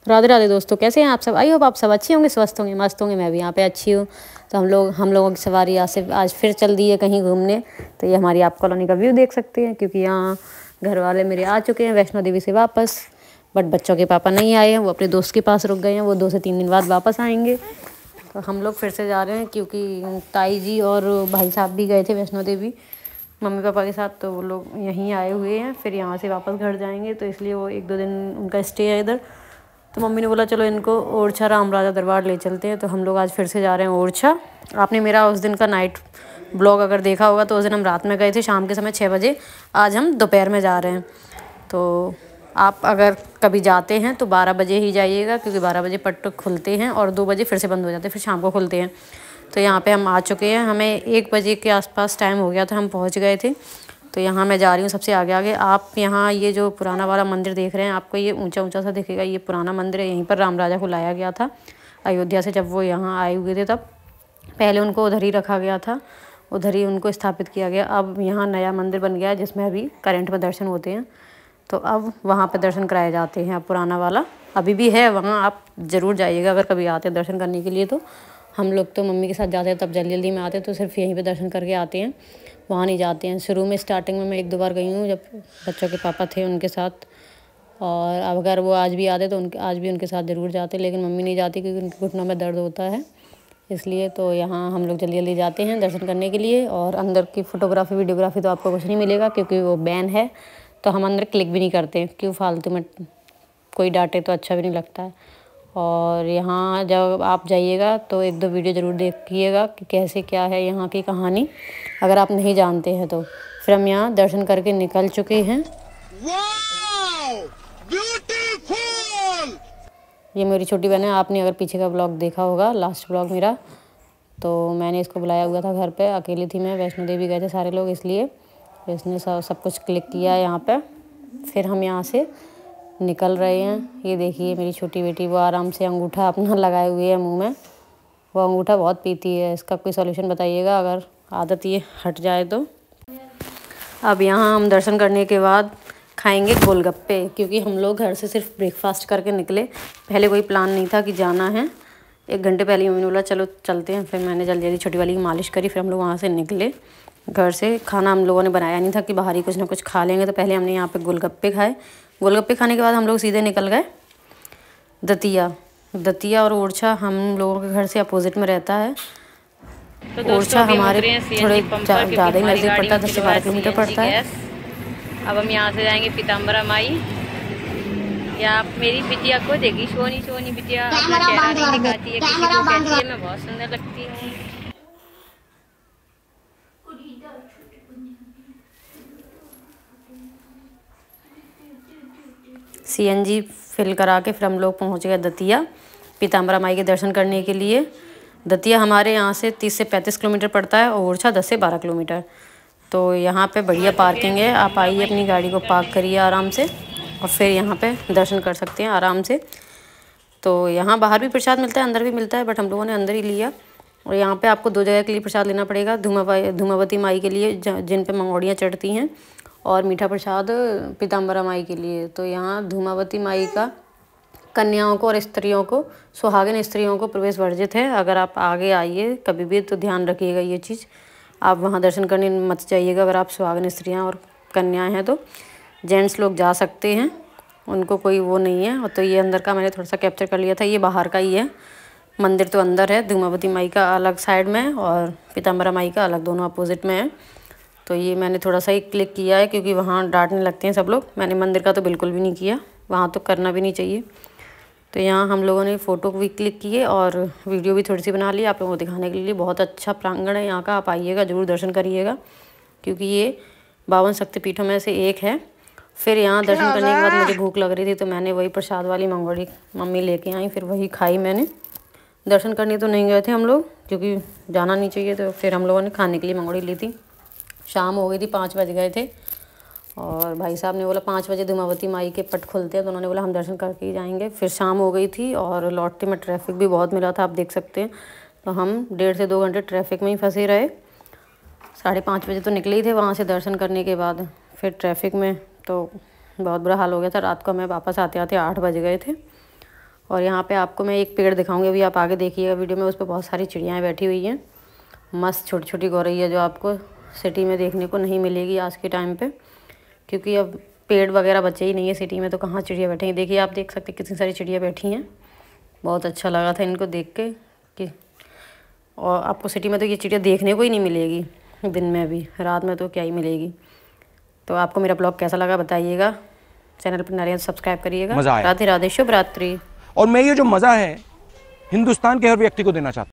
राधे राधे दोस्तों, कैसे हैं आप सब। आई होप आप सब अच्छे होंगे, स्वस्थ होंगे, मस्त होंगे। मैं भी यहाँ पे अच्छी हूँ। तो हम लोगों की सवारी आज फिर चल दी है कहीं घूमने। तो ये हमारी आप कॉलोनी का व्यू देख सकते हैं, क्योंकि यहाँ घर वाले मेरे आ चुके हैं वैष्णो देवी से वापस। बट बच्चों के पापा नहीं आए हैं, वो अपने दोस्त के पास रुक गए हैं। वो 2 से 3 दिन बाद वापस आएंगे। तो हम लोग फिर से जा रहे हैं, क्योंकि ताई जी और भाई साहब भी गए थे वैष्णो देवी मम्मी पापा के साथ। तो वो लोग यहीं आए हुए हैं, फिर यहाँ से वापस घर जाएंगे। तो इसलिए वो 1-2 दिन उनका स्टे है इधर। तो मम्मी ने बोला चलो इनको ओरछा राम राजा दरबार ले चलते हैं। तो हम लोग आज फिर से जा रहे हैं ओरछा। आपने मेरा उस दिन का नाइट ब्लॉग अगर देखा होगा तो उस दिन हम रात में गए थे, शाम के समय 6 बजे। आज हम दोपहर में जा रहे हैं। तो आप अगर कभी जाते हैं तो 12 बजे ही जाइएगा, क्योंकि 12 बजे पट्ट खुलते हैं और 2 बजे फिर से बंद हो जाते हैं, फिर शाम को खुलते हैं। तो यहाँ पे हम आ चुके हैं, हमें 1 बजे के आसपास टाइम हो गया था, हम पहुँच गए थे। तो यहाँ मैं जा रही हूँ सबसे आगे आगे। आप यहाँ ये जो पुराना वाला मंदिर देख रहे हैं, आपको ये ऊंचा ऊंचा सा दिखेगा, ये पुराना मंदिर है। यहीं पर राम राजा को लाया गया था अयोध्या से, जब वो यहाँ आए हुए थे। तब पहले उनको उधर ही रखा गया था, उधर ही उनको स्थापित किया गया। अब यहाँ नया मंदिर बन गया है, जिसमें अभी करंट में दर्शन होते हैं। तो अब वहाँ पर दर्शन कराए जाते हैं। अब पुराना वाला अभी भी है वहाँ, आप ज़रूर जाइएगा अगर कभी आते हैं दर्शन करने के लिए। तो हम लोग तो मम्मी के साथ जाते हैं, तब जल्दी जल्दी में आते हैं, तो सिर्फ यहीं पे दर्शन करके आते हैं, वहाँ नहीं जाते हैं। शुरू में स्टार्टिंग में मैं 1-2 बार गई हूँ, जब बच्चों के पापा थे उनके साथ। और अब अगर वो आज भी आते तो आज भी उनके साथ ज़रूर जाते, लेकिन मम्मी नहीं जाती क्योंकि उनके घुटनों में दर्द होता है, इसलिए। तो यहाँ हम लोग जल्दी जल्दी जाते हैं दर्शन करने के लिए। और अंदर की फ़ोटोग्राफी वीडियोग्राफी तो आपको कुछ नहीं मिलेगा, क्योंकि वो बैन है। तो हम अंदर क्लिक भी नहीं करते, क्यों फालतू में कोई डांटे तो अच्छा भी नहीं लगता है। और यहाँ जब आप जाइएगा तो 1-2 वीडियो ज़रूर देखिएगा कि कैसे क्या है यहाँ की कहानी, अगर आप नहीं जानते हैं तो। फिर हम यहाँ दर्शन करके निकल चुके हैं। ये मेरी छोटी बहन है। आपने अगर पीछे का ब्लॉग देखा होगा, लास्ट ब्लॉग मेरा, तो मैंने इसको बुलाया हुआ था घर पे। अकेली थी मैं, वैष्णो देवी गए थे सारे लोग, इसलिए इसने सब कुछ क्लिक किया है यहाँ पे। फिर हम यहाँ से निकल रहे हैं। ये देखिए मेरी छोटी बेटी, वो आराम से अंगूठा अपना लगाए हुए है मुंह में। वो अंगूठा बहुत पीती है, इसका कोई सॉल्यूशन बताइएगा अगर आदत ये हट जाए तो। अब यहाँ हम दर्शन करने के बाद खाएंगे गोलगप्पे, क्योंकि हम लोग घर से सिर्फ ब्रेकफास्ट करके निकले। पहले कोई प्लान नहीं था कि जाना है। 1 घंटे पहले मम्मी ने बोला चलो चलते हैं। फिर मैंने जल्दी जल्दी छोटी वाली की मालिश करी, फिर हम लोग वहाँ से निकले घर से। खाना हम लोगों ने बनाया नहीं था कि बाहर ही कुछ ना कुछ खा लेंगे, तो पहले हमने यहाँ पे गोलगप्पे खाए। गोलगप्पे खाने के बाद हम लोग सीधे निकल गए दतिया। और ओरछा हम लोगों के घर से अपोजिट में रहता है। तो ओरछा हमारे थोड़े ज़्यादा ही नज़दीक पड़ता है, 10 से 12 किलोमीटर पड़ता है। अब हम यहाँ से जाएंगे पीताम्बरा माई। या आप मेरी बिटिया को देखी, सोनी बिटिया अपना चेहरा नहीं दिखाती है, किसी को कहती है मैं बहुत सुंदर लगती हूँ। CNG फिल करा के फिर हम लोग पहुँच गए दतिया पीताम्बरा माई के दर्शन करने के लिए। दतिया हमारे यहाँ से 30 से 35 किलोमीटर पड़ता है, और ओरछा 10 से 12 किलोमीटर। तो यहाँ पे बढ़िया पार्किंग है, आप आइए अपनी गाड़ी को पार्क करिए आराम से, और फिर यहाँ पे दर्शन कर सकते हैं आराम से। तो यहाँ बाहर भी प्रसाद मिलता है, अंदर भी मिलता है, बट हम लोगों ने अंदर ही लिया। और यहाँ पे आपको 2 जगह के लिए प्रसाद लेना पड़ेगा। धूमावती माई के लिए जिन पे मंगोड़ियाँ चढ़ती हैं, और मीठा प्रसाद पीताम्बरा माई के लिए। तो यहाँ धूमावती माई का कन्याओं को और स्त्रियों को, सुहागिन स्त्रियों को प्रवेश वर्जित है। अगर आप आगे आइए कभी भी तो ध्यान रखिएगा ये चीज़, आप वहाँ दर्शन करने मत जाइएगा। अगर आप सुहागिन स्त्रियाँ और कन्याएं हैं तो जेंट्स लोग जा सकते हैं, उनको कोई वो नहीं है। और तो ये अंदर का मैंने थोड़ा सा कैप्चर कर लिया था, ये बाहर का ही है। मंदिर तो अंदर है, धूमावती माई का अलग साइड में और पीताम्बरा माई का अलग, दोनों अपोजिट में है। तो ये मैंने थोड़ा सा ही क्लिक किया है, क्योंकि वहाँ डांटने लगते हैं सब लोग। मैंने मंदिर का तो बिल्कुल भी नहीं किया, वहाँ तो करना भी नहीं चाहिए। तो यहाँ हम लोगों ने फ़ोटो भी क्लिक किए और वीडियो भी थोड़ी सी बना ली आप लोगों को दिखाने के लिए। बहुत अच्छा प्रांगण है यहाँ का, आप आइएगा ज़रूर दर्शन करिएगा, क्योंकि ये 52 शक्तिपीठों में से एक है। फिर यहाँ दर्शन करने के बाद मुझे भूख लग रही थी, तो मैंने वही प्रसाद वाली मंगोड़ी मम्मी लेके आई, फिर वही खाई मैंने। दर्शन करने तो नहीं गए थे हम लोग, क्योंकि जाना नहीं चाहिए, तो फिर हम लोगों ने खाने के लिए मंगोड़ी ली थी। शाम हो गई थी, 5 बज गए थे, और भाई साहब ने बोला 5 बजे धूमावती माई के पट खुलते हैं, तो उन्होंने बोला हम दर्शन करके ही जाएंगे। फिर शाम हो गई थी और लौटते में ट्रैफिक भी बहुत मिला था, आप देख सकते हैं। तो हम 1.5 से 2 घंटे ट्रैफिक में ही फंसे रहे। 5:30 बजे तो निकले ही थे वहाँ से दर्शन करने के बाद, फिर ट्रैफिक में तो बहुत बुरा हाल हो गया था। रात को हमें वापस आते आते 8 बज गए थे। और यहाँ पे आपको मैं एक पेड़ दिखाऊंगी, अभी आप आगे देखिएगा वीडियो में, उस पर बहुत सारी चिड़ियाँ बैठी हुई हैं, मस्त छोटी छोटी गौरैया, जो आपको सिटी में देखने को नहीं मिलेगी आज के टाइम पे, क्योंकि अब पेड़ वगैरह बचे ही नहीं है सिटी में, तो कहाँ चिड़िया बैठेंगी। देखिए आप देख सकते कितनी सारी चिड़िया बैठी हैं, बहुत अच्छा लगा था इनको देख के कि, और आपको सिटी में तो ये चिड़िया देखने को ही नहीं मिलेगी, दिन में भी, रात में तो क्या ही मिलेगी। तो आपको मेरा ब्लॉग कैसा लगा बताइएगा, चैनल पर नए सब्सक्राइब करिएगा। राधे राधे, शुभ रात्रि। और मैं ये जो मज़ा है हिंदुस्तान के हर व्यक्ति को देना चाहता हूँ।